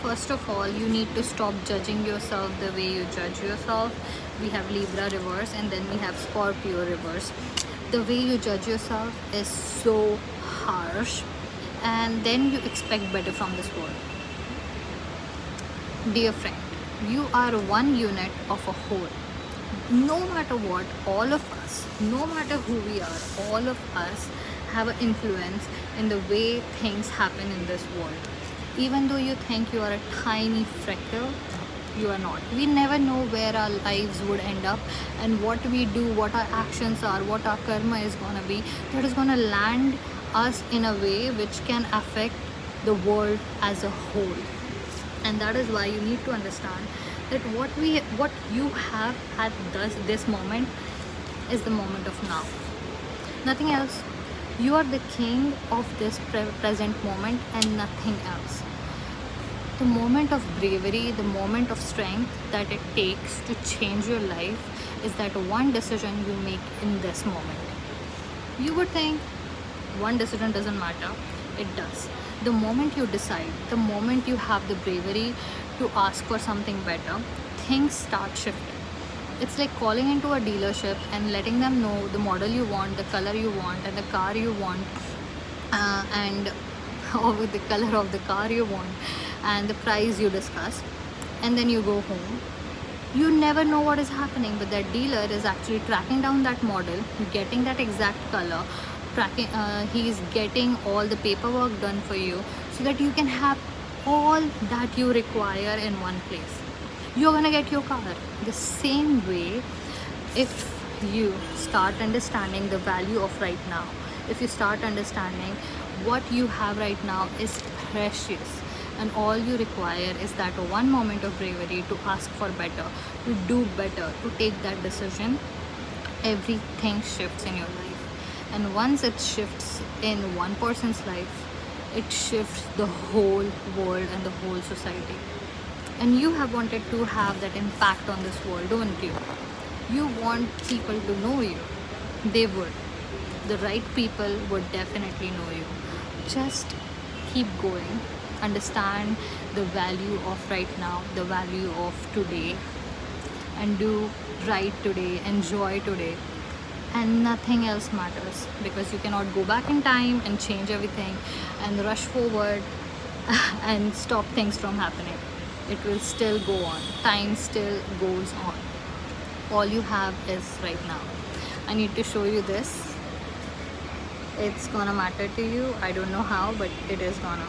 First of all, you need to stop judging yourself the way you judge yourself. We have Libra reverse, and then we have Scorpio reverse. The way you judge yourself is so harsh, and then you expect better from this world. Dear friend, you are one unit of a whole. No matter what, all of us, no matter who we are, all of us have an influence in the way things happen in this world. Even though you think you are a tiny freckle, you are not. We never know where our lives would end up, and what we do, what our actions are, what our karma is gonna be, that is gonna land us in a way which can affect the world as a whole. And that is why you need to understand that what you have at this moment is the moment of now, nothing else. You are the king of this present moment and nothing else. The moment of bravery, the moment of strength that it takes to change your life is that one decision you make in this moment. You would think one decision doesn't matter. It does. The moment you decide, the moment you have the bravery to ask for something better, things start shifting. It's like calling into a dealership and letting them know the model you want, the color you want, and the car you want, and or the color of the car you want, and the price you discuss, and then you go home. You never know what is happening, but that dealer is actually tracking down that model, getting that exact color, he's getting all the paperwork done for you so that you can have all that you require in one place. You're gonna get your car. The same way, if you start understanding the value of right now, if you start understanding what you have right now is precious, and all you require is that one moment of bravery to ask for better, to do better, to take that decision, everything shifts in your life. And once it shifts in one person's life, it shifts the whole world and the whole society. And you have wanted to have that impact on this world, don't you? You want people to know you. They would. The right people would definitely know you. Just keep going. Understand the value of right now, the value of today, and do right today, enjoy today. And nothing else matters, because you cannot go back in time and change everything and rush forward and stop things from happening. It will still go on. Time still goes on. All you have is right now. I need to show you this. It's gonna matter to you. I don't know how, but it is gonna.